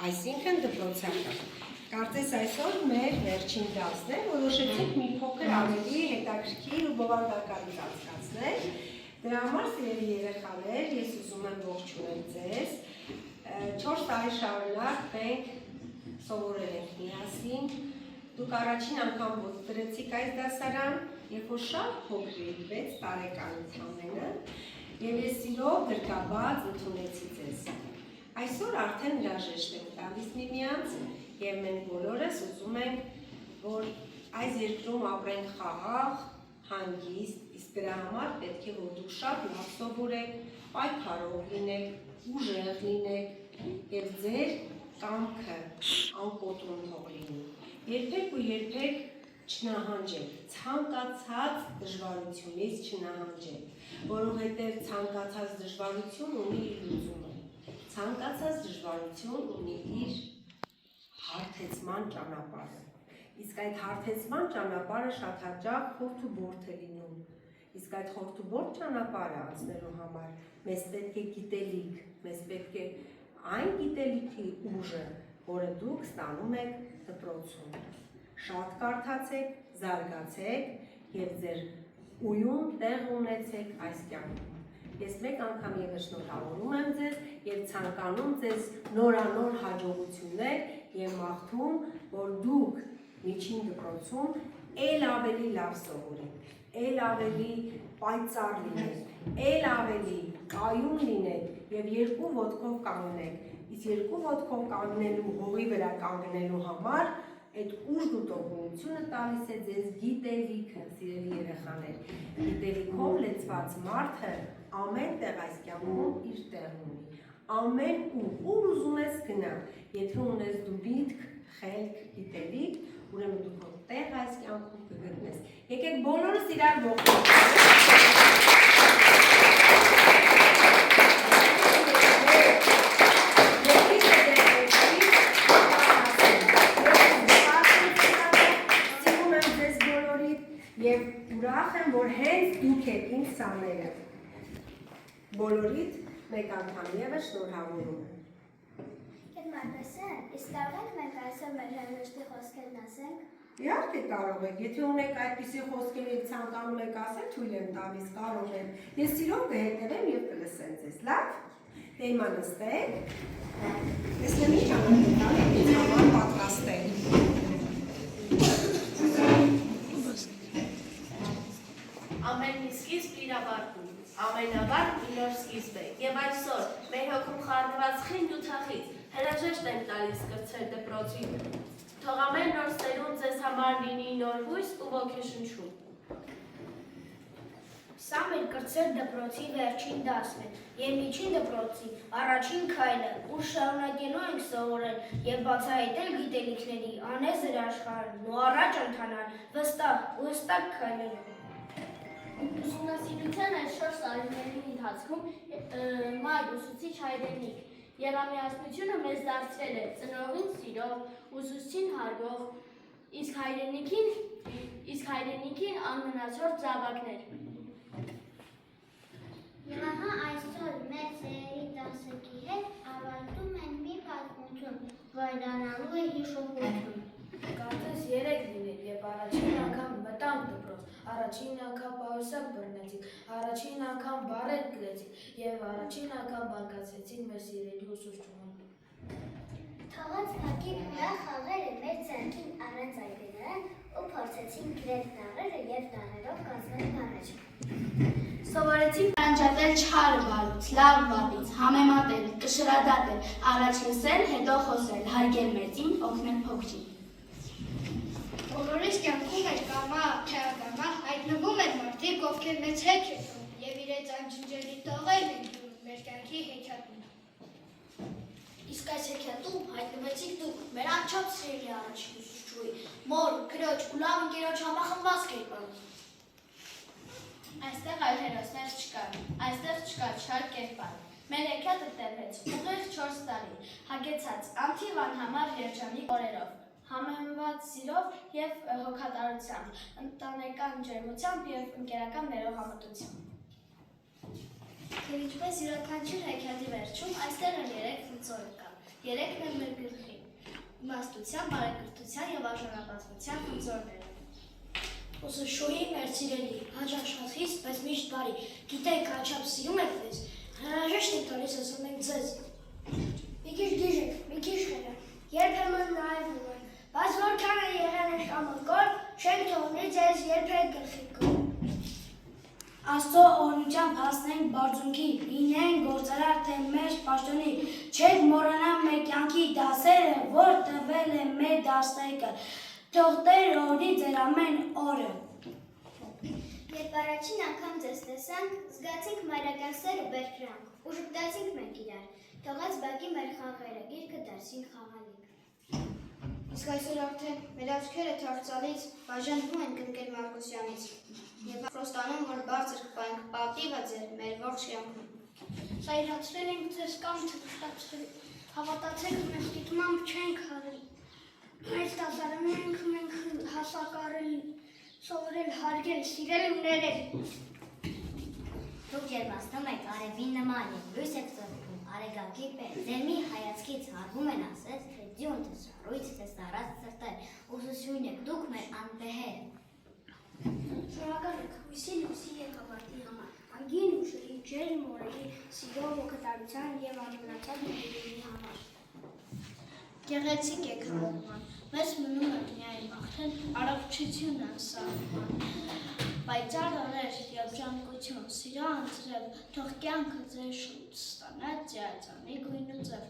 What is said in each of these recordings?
այսինքն դպրոցական։ Կարծես այսօր մեր վերջին դասն է, որոշեցինք մի փոքր ավելի հետաքրքիր ու բովանդակալից անցկացնել։ Դրա համար սիրելի երեխաներ, ես ուզում եմ ողջունել ձեզ։ 4 տարի շարունակ մենք սովորել ենք միասին։ Դուք առաջին անգամ ոտտրեցիք այս դասարան, երբ որ շատ փոքր էիք, 6 տարեկանից ամենը, եւ ես սիրով գրկաբաց ընդունեցի ձեզ։ Այսօր արդեն հրաժեշտ ենք տալիս միմյանց եւ մենք բոլորս ուզում ենք, որ այս երկրում ապրենք խաղաղ, հանգիստ, իսկ դրա համար պետք է որ դուք շատ լավ սովորեք, պայքարող լինեք, ուժեղ լինեք եւ ձեր կամքը անկոտրում թող լինի։ Երբեք ու երբեք չնահանջեք, ցանկացած դժվարությունից չնահանջեք, որովհետև ցանկացած դժվարություն ունի իր լուծումը, ցանկացած դժվարություն ունի իր հարթեցման ճանապարհը, իսկ այդ հարթեցման ճանապարհը շատ հաճախ խորթ ու բորթ է լինում, իսկ այդ խորթ ու բորթ ճանապարհը անցնելու համար մեզ պետք է գիտելիք, մեզ պետք է այն գիտելիքի ուժը, որը դուք ստանում եք դպրոցում։ Շատ կարդացեք, զարգացեք եւ ձեր ույուն տեղ ունեցեք այս կյանքում։ Ես մեկ անգամ եւս շնորհավորում եմ ձեզ եւ ցանկանում ձեզ նորանոր հաջողություններ եւ մաղթում, որ դուք միջին դպրոցում ել ավելի լավ սովորեք, ել ավելի պայծառ լինեք, ել ավելի կայուն լինեք եւ երկու ոտքով կանգնեք։ Իսկ երկու ոտքով կանգնելու հողի վրա կանգնելու համար այդ ուժն ու տոկունությունը տալիս է ձեզ գիտելիքը, սիրելի երեխաներ։ Գիտելիքով լեցված մարդը ամեն տեղ այս կյանքում իր տեղն ունի։ Ամեն ուր ուզում ես գնա, եթե ունես դու միտք, խելք, գիտելիք, ուրեմն դու քո տեղ այս կյանքում կգտնես։ Եկեք բոլորս իրար ողջունենք։ Եվ ուրախ եմ, որ հենց դուք եք ինձ սաները։ Բոլորիդ մեկ անգամ ևս շնորհավորում եմ։ Եվ Մարգարիտ, իսկ կարող ենք մենք այսօր մեր հրաժեշտի խոսքերն ասենք։ Իհարկե կարող եք, եթե ունեք այդպիսի խոսքեր եւ ցանկանում եք ասել, թույլ եմ տալիս, կարող եմ։ Ես սիրով կհետևեմ եւ կլսեմ ձեզ, լավ։ Դե հիմա նստեք։ Ես նույն ճանապարհով ինձ համար պատրաստել։ Ամեն մի սկիզբ իր ավարտում, ամենավարտ մի նոր սկիզբ է, և այսօր մեր հոգում խառնված խինդ ու թախից հրաժեշտ ենք տալիս կրտսեր դպրոցի, թող ամեն նոր սերունդ ձեզ համար լինի նոր հույս ու ոգեշնչում։ Սա մեր կրտսեր դպրոցի վերջին դասն է, և միջին դպրոցի առաջին քայլը, ուր շարունակելու ենք սովորել և բացահայտել գիտելիքների անեզր աշխարհն ու առաջ ընթանալ վստահ ու հստակ քայլերով։ Ուսումնասիրության այս 4 տարիների ընթացքում մայր ուսուցիչ հայրենիք և ամիասնությունը մեզ դարձրել է ծնողին սիրող, ուսուցչին հարգող, իսկ հայրենիքին անմնացորդ զավակներ։ Եվ ահա այսօր մեր սերերի դասակի հետ ավարտում են մի պատմություն, վայրանալու է հիշողություն։ Կարծես 3 լինել և առաջին անգամ մտանք դպրոց, առաջին անգամ պայուսակ բռնեցինք, առաջին անգամ բառեր գրեցինք և առաջին անգամ բարգացրեցինք մեր սիրելի ուսուցչուհուն։ Թողած փակի նրա խաղերը մեր ձեռքին առած այգիներն ու փորձեցին գրել տառերը և տառերով կազմել բառեր։ Սովորեցինք անջատել չար բառից, լավ բառից, համեմատել, կշռադատել, առաջ լսել, հետո խոսել, հարգել մեծին, օգնել փոքրին։ Բոլորիս կյանքում էր կամա, թե ակամա հայտնվում են մարդիկ, ովքեր մեծ հետ չենում և իրենց անջնջելի տողերն են դնում մեր կյանքի հեքիաթում։ Իսկ այս հեքիաթում հայտնվեցիք դուք, մեր անչափ սիրելի առաջին ուսուցչուհի, մոր, քրոջ ու լավ ընկերոջ համախմբված կերպարով։ Այստեղ այլ հերոսներ չկան, այստեղ չկա չար կերպար։ Մեր հեքիաթը տևեց ուղիղ 4 տարի, հագեցած անթիվ անհամար երջանիկ օրերով, համեմված սիրով և հոգատարությամբ, ընտանեկան ջերմությամբ և ընկերական ներողամտությամբ։ Եվ ինչպես յուրաքանչյուր հեքիաթի վերջում, այստեղ էլ 3 ֆունկցիոներ կան։ Երեքն են մեր գլխին։ Իմաստության, բարեկրթության եւ արժանապատվության խնձորները։ Ուսուցչուհի մեր սիրելի, հաճախ բայց միշտ բարի, գիտեք, աչափ սիրում եք ձեզ, հրաժեշտ եք տալիս ասում ենք ձեզ։ Մի քիչ դիժեք, մի քիչ խելը, երբեմն նայվում են, բայց որքան է եղել եք ամակոր, չենք թողնի ձեզ երբեք գլխի կոր։ Աստծո օրհնությամբ հասնենք բարձունքի, լինենք գործարար թե մեր պաշտոնի, չեք մոռանա մեր կյանքի դասերը, որ տվել է մեր դաստեկը, թող Տեր օրհնի ձեր ամեն օրը։ Երբ առաջին անգամ ձեզ տեսանք, զգացինք մայրական սեր ու բերկրանք, ու ժպտացինք մենք իրար, թողած բակի մեր խաղերը, գիրկը դարձին խաղալիք։ Իսկ այսօր արդեն մեր աչքերը թարցալից բաժանվում են Գրգեր Մարկոսյանից և խոստանում, որ բարձր կպայենք պատիվը ձեր մեր ողջ կյանքում։ Զայրացրել ենք ձեզ կամ չվշտացրել, հավատացեք մեր դիտմամբ չենք հարել։ Այս դասարանում մենք հասակարել, սովորել, հարգել, սիրել ու ներել։ Դուք երբ ասնում եք արևին նման և լույս եք ծրվում, արեգակի պես, ձեր մի հայացքից հարգում են ասեց, թե ձյուն, թե շարույց, թե սարած ծրտեր, ուսուսյուն եք, դուք մեր անպեհեր։ Շնորհակալ եք հույսի լույսի եկավարտի համար, անգին ուժերի, ջերմ օրերի, սիրո ոգատարության և անմնացած ներերի համար։ Գեղեցիկ եք հարուման, մեզ մնում եք միայն մաղթել առողջություն անսահման, պայծառ օրեր և ժանկություն, սիրո անձրև, թող կյանքը ձեր շուտ ստանա ձյաձանի գույն ու ձև։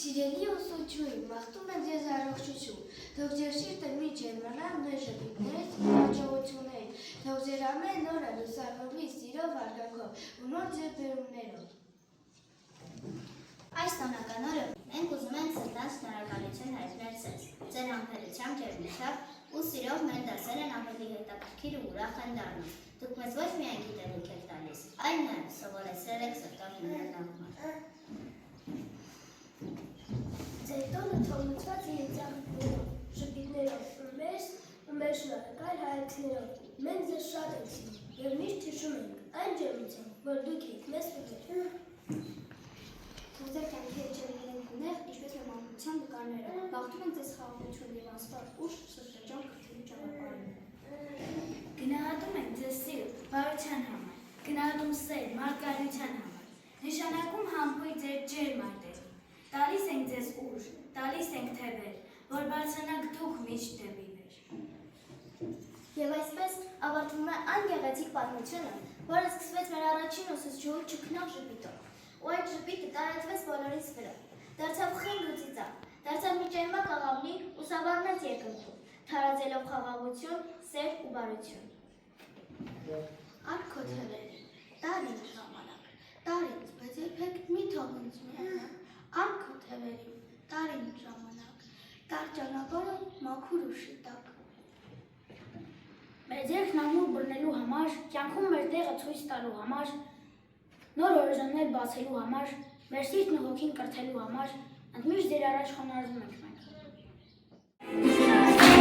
Սիրելի ուսուցչուհի, մաղթում եմ ձեզ առողջություն, թող ձեր սիրտը մի ջերմանա մեր ժպիտներից ու հաջողություններից, թող ձեր ամեն օրը լուսավորվի սիրով արգանքով ու նոր ձեռքբերումներով։ Այս տոնական օրը մենք ուզում ենք սրտան շնորհակալություն հայտնել ձեզ, ձեր համբերությամբ, ջերմությամբ ու սիրով մեր դասերը ավելի հետաքրքիր ու ուրախ են դառնում։ Դուք մեզ ոչ միայն գիտելիք եք տալիս, այլ նաև սովորեցրել եք սրտով հիմնադրամը։ Ձեր տոնը թողնված է եզակներով, ժպիտներով, մեզ ու մեր շնորհակալ հայացքներով։ Մենք ձեզ շատ ենք սիրում և միշտ հիշում ենք այն ջերմությամբ, որ դուք եք մեզ տվել։ Թող ձեր կյանքի հետ ջերմերեն գունեղ, ինչպես մեր մանկության նկարները, բաղթում ենք ձեզ խաղաղություն և անսպար ուժ սրտաճան կրթելու ճանապարհին։ Գնահատում ենք ձեզ սիրտ, բարության համար, գնահատում սեր, մարդկայնության համար, նշանակում համբույր ձեր ջերմ այտեր, տալիս ենք ձեզ ուժ, տալիս ենք թևեր, որ բարձրանաք դուք միշտ դեպի վեր։ Եվ այսպես ավարտվում է այն գեղեցիկ պատմությունը, որը սկսվեց մեր առաջին ուսուցչուհու ճգնող ժպիտով, ու այդ ժպիտը տարածվեց բոլորիս վրա, դարձավ խինգ ու ծիծաղ, դարձավ մի ջերմակ աղավնի ու սավառնեց երկնքում, թարածելով խաղաղություն, սեր ու բարություն։ Արքո թևեր, տար ինձ ժամանակ, տար ինձ, բայց երբեք մի թող ինձ միանալ, արքո թևերին, տար ինձ ժամանակ, տար ճանապարհը մաքուր ու շիտակ։ Մեր ձեռքն ամուր բռնելու համար, կյանքում մեր տեղը ցույց տալու համար, նոր հորիզոններ բացելու համար, մեր սիրտն ու հոգին կրթելու համար, ընդմիշտ ձեր առաջ խոնարհվում ենք մենք։ Ա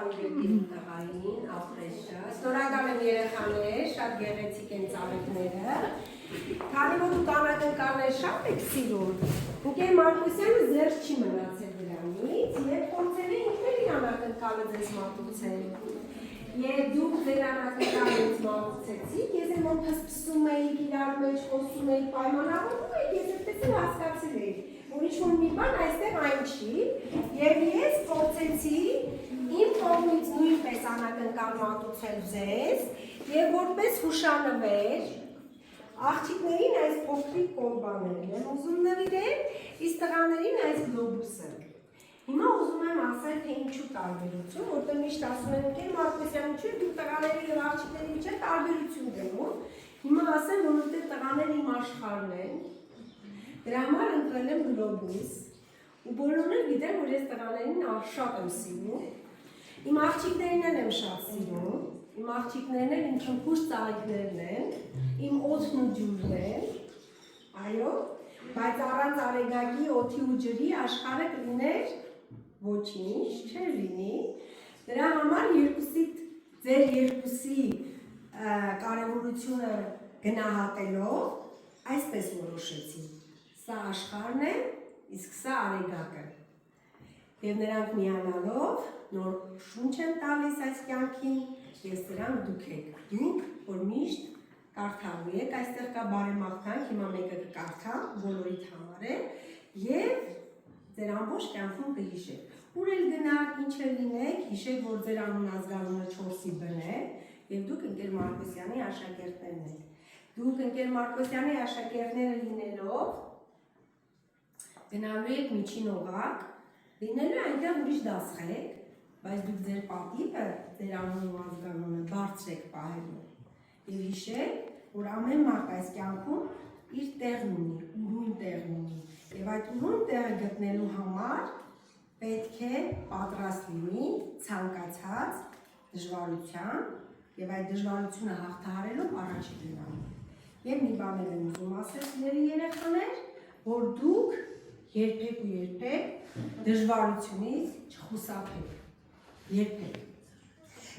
բարեկեցին տղային, ապրեշը։ Շնորհակալ եմ երեխաներ, շատ գեղեցիկ են ծաղիկները։ Քանի որ դուք անակնկալներ շատ եք սիրում, ընկեր Մարկոսյանը ձեռք չի մնացել դրանից եւ փորձել է ինքն իր անակնկալը ձեզ մատուցել։ Եվ դուք ձեր անակնկալից մատուցեցիք, ես եմ հսպսում էիք, իրար մեջ խոսում էիք, պայմանավորում էիք, ես այդպես էլ հասկացել էի, որ ինչ-որ մի բան այստեղ այն չի, եւ ես փորձեցի իմ կողմից նույնպես անակնկալ մատուցել ձեզ եւ որպես հուշանվեր աղջիկներին այս փոքրիկ կոլբաներն եմ ուզում նվիրել, իսկ տղաներին այս գլոբուսը։ Հիմա ուզում եմ ասել, թե ինչու տարբերություն, որտեղ միշտ ասում են, ընկեր Մարկոսյան, ինչու դուք տղաների եւ աղջիկների միջեւ տարբերություն դնում։ Հիմա ասեմ, որովհետեւ տղաները իմ աշխարհն են։ Դրա համար ընտրել եմ գլոբուս, ու բոլորն էլ գիտեն, որ ես տղաներին շատ եմ սիրում։ Իմ աղջիկներին էլ եմ շատ սիրում, իմ աղջիկներն էլ իմ քնքուշ ծաղիկներն են, իմ օդն ու ջուրն են, այո, բայց առանց արեգակի, օդի ու ջրի աշխարհը կլիներ ոչինչ, չէր լինի, դրա համար ձեր երկուսի կարևորությունը գնահատելով, այսպես որոշեցի, սա աշխարհն է, իսկ սա արեգակը, և նրանք միանալով նոր շունչ են տալիս այս կյանքին, ես դրանք դուք եք, դուք, որ միշտ կարդալու եք, այստեղ կա բարեմաղթանք, հիմա մեկը կկարդա, բոլորիդ համար է, և ձեր ամբողջ կյանքում կհիշեք։ Ուր էլ գնաք, ինչ էլ լինեք, հիշեք, որ ձեր անուն ազգանունը 4-ի բն է, և դուք ընկեր Մարկոսյանի աշակերտներն եք։ Դուք ընկեր Մարկոսյանի աշակերտները լինելով, գնալու եք միջին օղակ, լինելու այնտեղ ուրիշ դասղեք, բայց դուք ձեր պատիվը, ձեր անուն ու ազգանունը բարձր եք պահելու։ Եվ հիշեք, որ ամեն մարդ այս կյանքում իր տեղն ունի, ուրույն տեղն ունի, և այդ ուրույն տեղը գտնելու համար պետք է պատրաստ լինի ցանկացած դժվարության և այդ դժվարությունը հաղթահարելով առաջ գնալու։ Եվ մի բան եմ ուզում ասել, սիրելի երեխաներ, որ դուք երբեք ու երբեք դժվարությունից չխուսափեք, երբեք։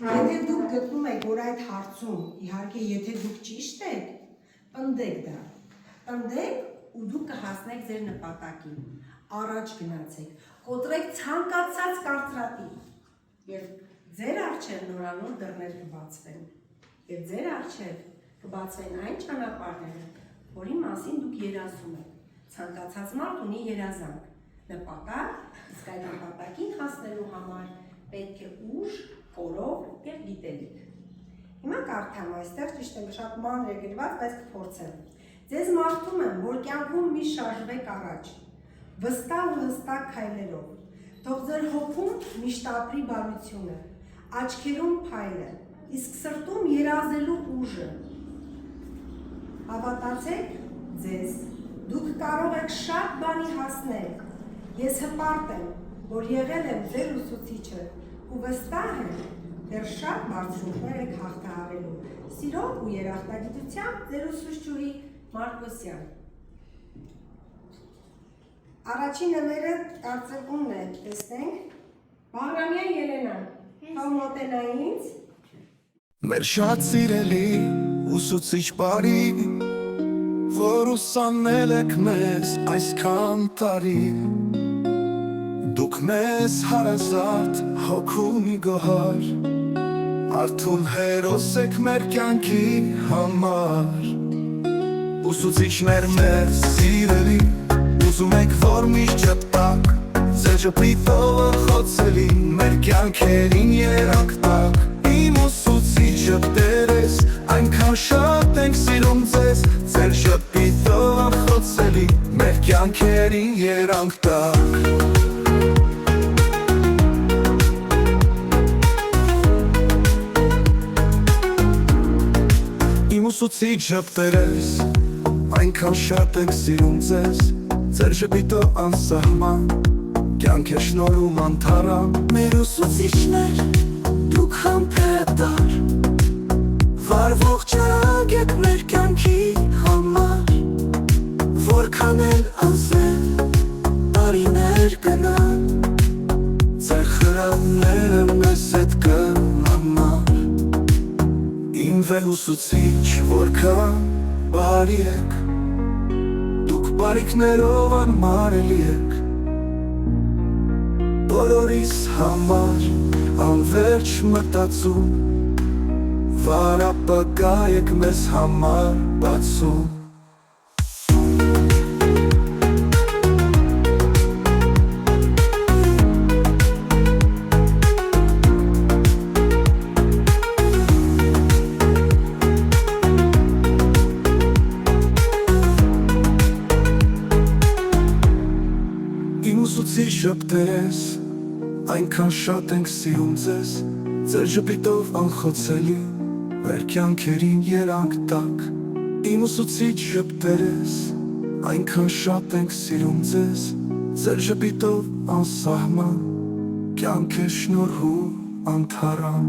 Եթե դուք գտնում եք, որ այդ հարցում, իհարկե, եթե դուք ճիշտ եք, պնդեք դա, պնդեք ու դուք կհասնեք ձեր նպատակին, առաջ գնացեք, կոտրեք ցանկացած կարծրատիպ և ձեր առջև նորանոր դռներ կբացվեն և ձեր առջև կբացվեն այն ճանապարհները, որի մասին դուք երազում եք, ցանկացած մարդ ունի երազանք, նպատակ, իսկ այդ նպատակին հասնելու համար պետք է ուժ, կորով և գիտելիք։ Հիմա կարդամ այստեղ, ճիշտ եմ, շատ մանր է գրված, բայց կփորձեմ։ Ձեզ մաղթում եմ, որ կյանքում մի շարժվեք առաջ, վստահ ու հստակ քայլերով, թող ձեր հոգում միշտ ապրի բարությունը, աչքերում փայլը, իսկ սրտում երազելու ուժը։ Հավատացեք ձեզ, դուք կարող եք շատ բանի հասնել։ Ես հպարտ եմ, որ եղել եմ ձեր ուսուցիչը ու վստահ եմ, դեռ շատ բարձունքներ եք հաղթահարելու։ Սիրով ու երախտագիտությամբ ձեր ուսուցչուհի Մարկոսյան։ Առաջին նվերը կարծրկումն է, տեսնենք։ Բաղրամյան Ելենան, հավ մոտենա ինձ։ Մեր շատ սիրելի ուսուցիչ բարի, որ ուսանել եք մեզ այսքան տարի, դուք մեզ հարազատ հոգու գոհար, արթուն հերոս եք մեր կյանքի համար, ուսուցիչներ մեր սիրելի, ուզում եք որ միշտ չտակ, ձեր ժպիտովը խոցելի, մեր կյանքերին երանք տակ, իմ ուսուցիչը Տեր ես, այնքան շատ ենք սիրում ձեզ, ձեր ժպիտովը խոցելի, մեր կյանքերին երանք տակ։ Իմ ուսուցիչը Տեր ես, այնքան շատ ենք սիրում ձեզ, ձեր ժպիտով անսահման, կյանք է շնորհում անթառամ, մեր ուսուցիչներ, դուք համբետար, վարվող ճրագ եք մեր կյանքի համար, որքան էլ անցնեն, տարիներ գնան, ձեր խրամները մեզ հետ ուսուցիչ, որքան բարի եք, դուք բարիքներով անմարելի եք, բոլորիս համար անվերջ մտածում, վար ապագա եք մեզ համար բացում։ Ուսուցի շպտերես, այնքան շատ ենք սիրում ձեզ, ձեր ժպիտով անխոցելի, մեր կյանքերին երանք տակ։ Իմ ուսուցիչ շպտերես, այնքան շատ ենք սիրում ձեզ, ձեր ժպիտով անսահման, կյանք է շնորհում անթառան։